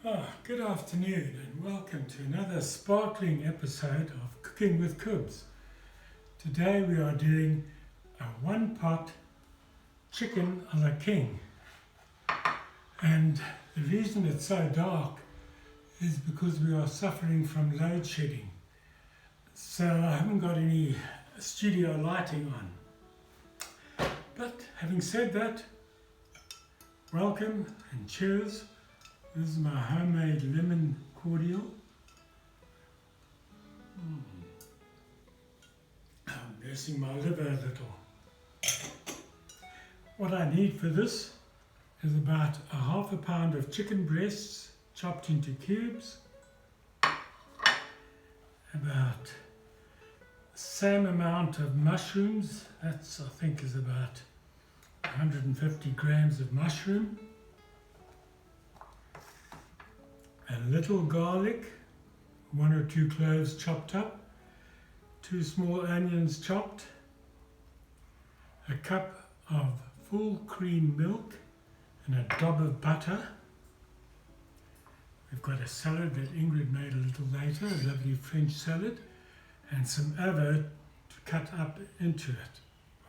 Good afternoon and welcome to another sparkling episode of Cooking with Coobs. Today we are doing a one-pot chicken a la king, and the reason it's so dark is because we are suffering from load shedding, so I haven't got any studio lighting on. But having said that, welcome and cheers. This is my homemade lemon cordial. I'm nursing my liver a little. What I need for this is about a half a pound of chicken breasts chopped into cubes, about the same amount of mushrooms, that's I think is about 150 grams of mushroom, a little garlic, 1 or 2 cloves chopped up, 2 small onions chopped, a cup of full cream milk and a dob of butter. We've got a salad that Ingrid made a little later, a lovely French salad, and some avo to cut up into it.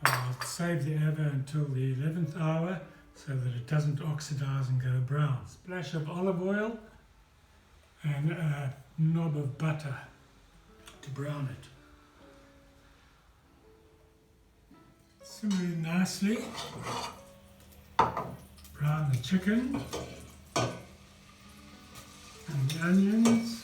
I'll save the avo until the 11th hour so that it doesn't oxidize and go brown. Splash of olive oil and a knob of butter to brown it. Simmer it nicely. Brown the chicken and the onions.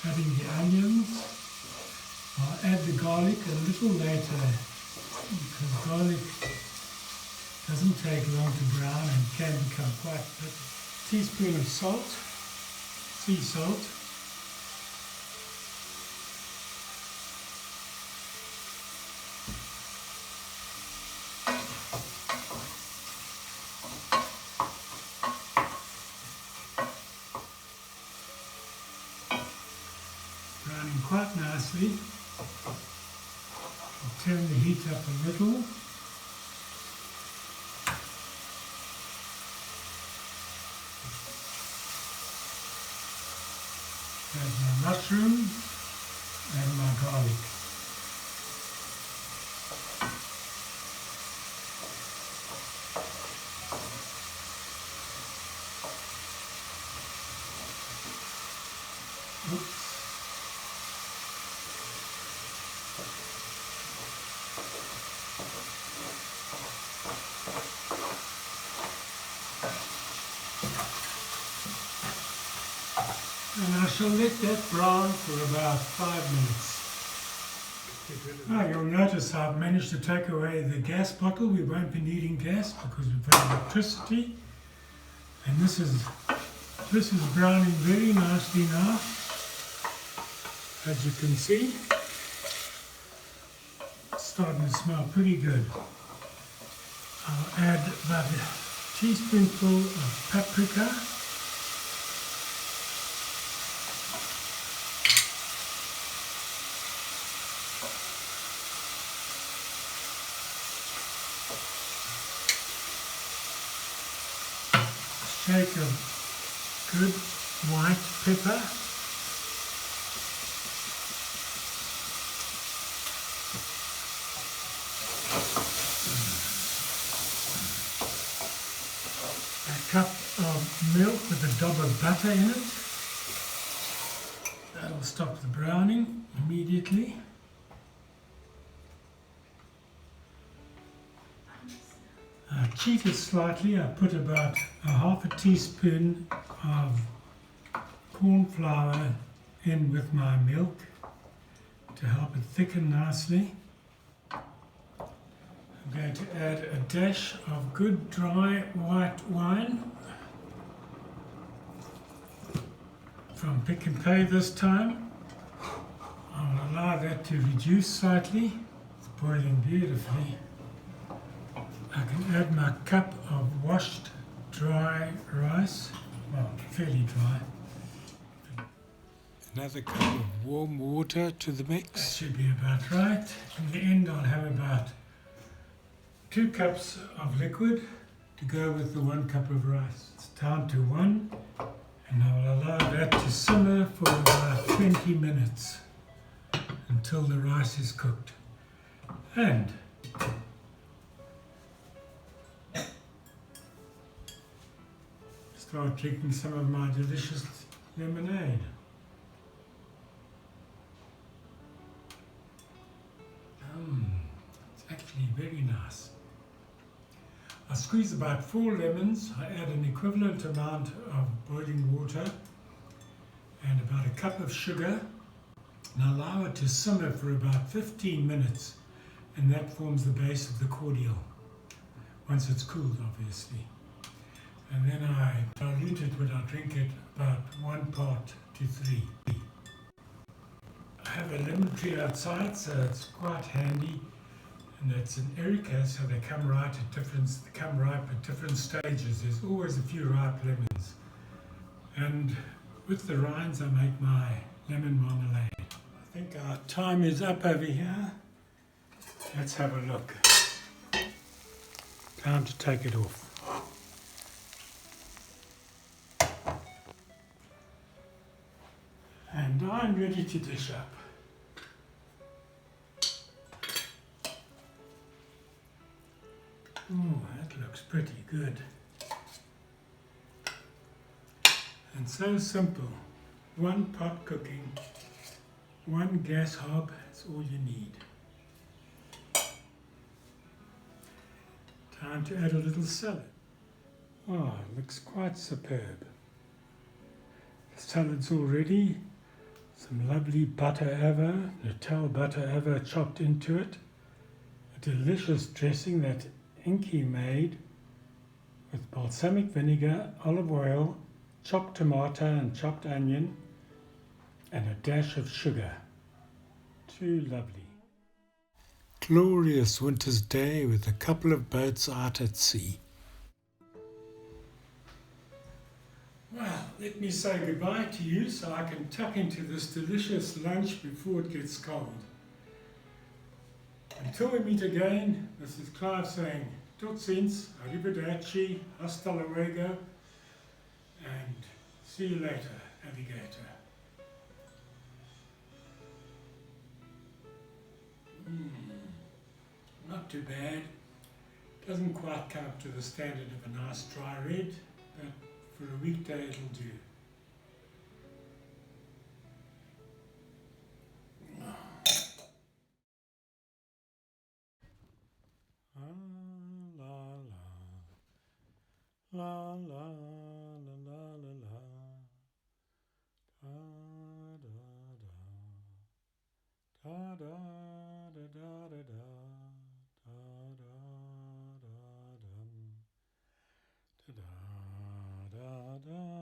Adding the onions. I'll add the garlic a little later because garlic doesn't take long to brown and can become quite bitter. A teaspoon of salt, sea salt. Browning quite nicely. I'll turn the heat up a little. Add my mushroom and my garlic. Oops. And I shall let that brown for about 5 minutes. Now you'll notice I've managed to take away the gas bottle. We won't be needing gas because we've got electricity. And this is browning very nicely now, as you can see. It's starting to smell pretty good. I'll add about a teaspoonful of paprika. Shake of good white pepper. A cup of milk with a dob of butter in it. That'll stop the browning immediately. I cheated slightly. I put about a half a teaspoon of corn flour in with my milk to help it thicken nicely. I'm going to add a dash of good dry white wine from Pick and Pay this time. I'll allow that to reduce slightly. It's boiling beautifully. can add my cup of washed dry rice, well, fairly dry. Another cup of warm water to the mix. That should be about right. In the end, I'll have about 2 cups of liquid to go with the 1 cup of rice. It's down to 1, and I'll allow that to simmer for about 20 minutes until the rice is cooked. And start drinking some of my delicious lemonade. It's actually very nice. I squeeze about 4 lemons. I add an equivalent amount of boiling water and about a cup of sugar, and allow it to simmer for about 15 minutes, and that forms the base of the cordial, once it's cooled obviously. And then I dilute it when I drink it about 1 part to 3. I have a lemon tree outside, so it's quite handy, and it's an erica, so they come ripe at different stages. There's always a few ripe lemons, and with the rinds I make my lemon marmalade. I think our time is up over here. Let's have a look. Time to take it off. And I'm ready to dish up. Oh, that looks pretty good. And so simple. 1 pot cooking, 1 gas hob, that's all you need. Time to add a little salad. Oh, it looks quite superb. The salad's all ready. Some lovely butter ava, Natal butter ava chopped into it. A delicious dressing that Inky made with balsamic vinegar, olive oil, chopped tomato and chopped onion, and a dash of sugar. Too lovely. Glorious winter's day with a couple of boats out at sea. Well, let me say goodbye to you so I can tuck into this delicious lunch before it gets cold. Until we meet again, this is Clive saying, tot ziens, arrivederci, hasta luego, and see you later, alligator. Not too bad. Doesn't quite come up to the standard of a nice dry red, but for a weekday it'll do. La la la la la la da da da da da da da da da da da da da da da